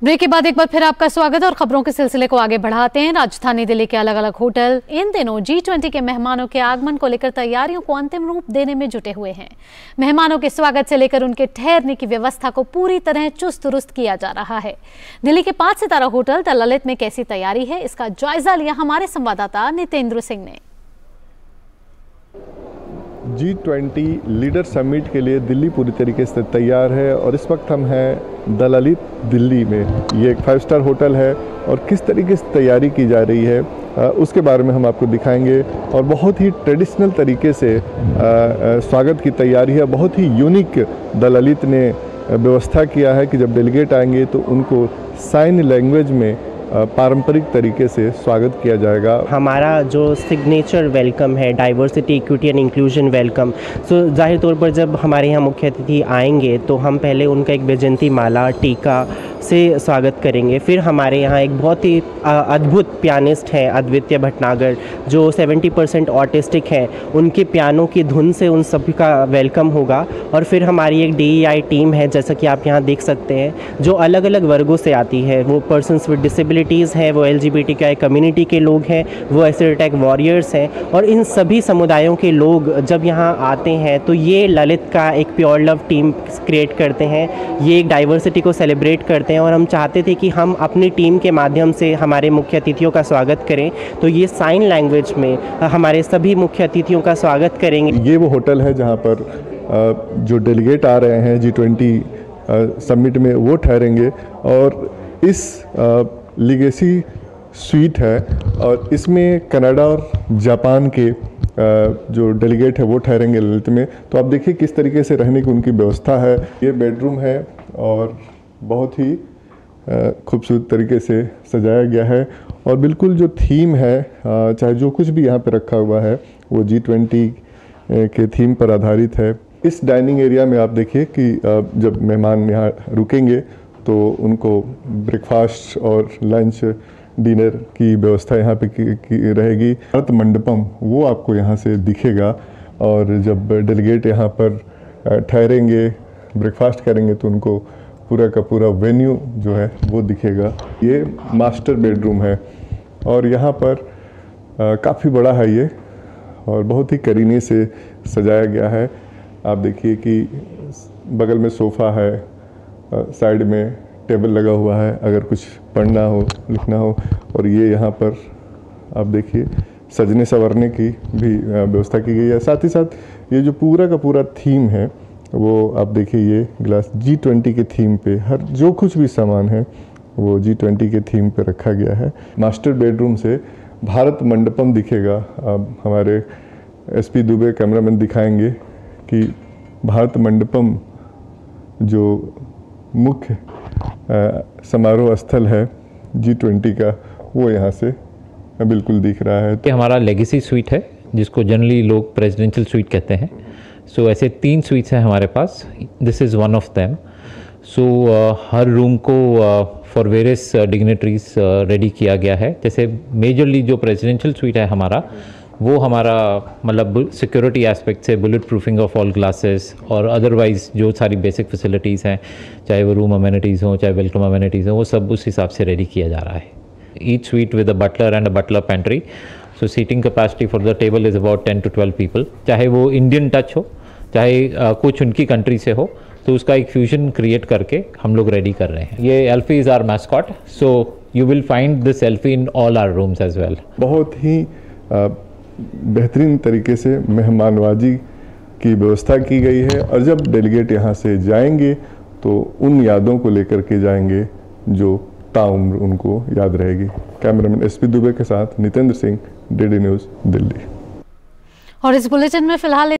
Break के बाद एक बार फिर आपका स्वागत है और खबरों के सिलसिले को आगे बढ़ाते हैं। राजधानी दिल्ली के अलग अलग होटल इन दिनों G20 के मेहमानों के आगमन को लेकर तैयारियों को अंतिम रूप देने में जुटे हुए हैं। मेहमानों के स्वागत से लेकर उनके ठहरने की व्यवस्था को पूरी तरह चुस्त दुरुस्त किया जा रहा है। दिल्ली के 5 सितारा होटल द ललित में कैसी तैयारी है, इसका जायजा लिया हमारे संवाददाता नितेंद्र सिंह ने। G20 लीडर समिट के लिए दिल्ली पूरी तरीके से तैयार है और इस वक्त हम हैं द ललित दिल्ली में। ये एक 5 स्टार होटल है और किस तरीके से तैयारी की जा रही है उसके बारे में हम आपको दिखाएंगे। और बहुत ही ट्रेडिशनल तरीके से स्वागत की तैयारी है। बहुत ही यूनिक द ललित ने व्यवस्था किया है कि जब डेलीगेट आएंगे तो उनको साइन लैंग्वेज में पारंपरिक तरीके से स्वागत किया जाएगा। हमारा जो सिग्नेचर वेलकम है diversity equity and inclusion welcome, so जाहिर तौर पर जब हमारे यहाँ मुख्य अतिथि आएंगे तो हम पहले उनका एक वैजयंती माला टीका से स्वागत करेंगे। फिर हमारे यहाँ एक बहुत ही अद्भुत पियानिस्ट हैं अद्वितीय भटनागर, जो 70% ऑटिस्टिक हैं। उनके पियानो की धुन से उन सभी का वेलकम होगा। और फिर हमारी एक DEI टीम है, जैसा कि आप यहाँ देख सकते हैं, जो अलग अलग वर्गों से आती है। वो पर्सन्स विद डिसेबिलिटीज़ हैं, वो LGBTQI कम्युनिटी के लोग हैं, वो एसिड अटैक वॉरियर्स हैं। और इन सभी समुदायों के लोग जब यहाँ आते हैं तो ये ललित का एक प्योर लव टीम क्रिएट करते हैं। ये एक डाइवर्सिटी को सेलिब्रेट करते हैं और हम चाहते थे कि हम अपनी टीम के माध्यम से हमारे मुख्य अतिथियों का स्वागत करें। तो ये साइन लैंग्वेज में हमारे सभी मुख्य अतिथियों का स्वागत करेंगे। ये वो होटल है जहाँ पर जो डेलीगेट आ रहे हैं G20 समिट में वो ठहरेंगे। और इस लीगेसी स्वीट है और इसमें कनाडा और जापान के जो डेलीगेट है वो ठहरेंगे ललित में। तो आप देखिए किस तरीके से रहने की उनकी व्यवस्था है। ये बेडरूम है और बहुत ही खूबसूरत तरीके से सजाया गया है। और बिल्कुल जो थीम है, चाहे जो कुछ भी यहाँ पे रखा हुआ है वो G20 के थीम पर आधारित है। इस डाइनिंग एरिया में आप देखिए कि जब मेहमान यहाँ रुकेंगे तो उनको ब्रेकफास्ट और लंच डिनर की व्यवस्था यहाँ पे की रहेगी। भारत मंडपम वो आपको यहाँ से दिखेगा और जब डेलीगेट यहाँ पर ठहरेंगे ब्रेकफास्ट करेंगे तो उनको पूरा का पूरा वेन्यू जो है वो दिखेगा। ये मास्टर बेडरूम है और यहाँ पर काफ़ी बड़ा है ये और बहुत ही करीने से सजाया गया है। आप देखिए कि बगल में सोफ़ा है, साइड में टेबल लगा हुआ है अगर कुछ पढ़ना हो लिखना हो। और ये यहाँ पर आप देखिए सजने संवरने की भी व्यवस्था की गई है। साथ ही साथ ये जो पूरा का पूरा थीम है वो आप देखिए ये ग्लास G20 के थीम पे हर जो कुछ भी सामान है वो G20 के थीम पे रखा गया है। मास्टर बेडरूम से भारत मंडपम दिखेगा। अब हमारे SP दुबे कैमरामैन दिखाएंगे कि भारत मंडपम जो मुख्य समारोह स्थल है G20 का वो यहाँ से बिल्कुल दिख रहा है। तो हमारा लेगेसी स्वीट है जिसको जनरली लोग प्रेसिडेंशियल स्वीट कहते हैं। सो ऐसे 3 स्वीट्स हैं हमारे पास। This is one of them. So हर रूम को फॉर वेरियस डिग्नेटरीज रेडी किया गया है। जैसे मेजरली जो प्रेसिडेंशियल स्वीट है हमारा वो हमारा मतलब सिक्योरिटी एस्पेक्ट से bullet proofing of all glasses और अदरवाइज जो सारी बेसिक फैसिलिटीज़ हैं, चाहे वो रूम अमेनिटीज़ हों चाहे वेलकम अमेनिटीज़ हों, वो सब उस हिसाब से रेडी किया जा रहा है। Each suite with a butler and a butler pantry. So seating capacity for the table is about 10 to 12 people. चाहे वो इंडियन टच हो चाहे कुछ उनकी कंट्री से हो, तो उसका एक फ्यूजन क्रिएट करके हम लोग रेडी कर रहे हैं। ये Elfie is our mascot, so you will find this Elfie in all our rooms as well. बहुत ही बेहतरीन तरीके से मेहमानवाजी की व्यवस्था की गई है। और जब डेलीगेट यहाँ से जाएंगे तो उन यादों को लेकर के जाएंगे जो ताउम्र उनको याद रहेगी। कैमरामैन SP दुबे के साथ नितेंद्र सिंह, DD न्यूज़, दिल्ली। और इस बुलेटिन में फिलहाल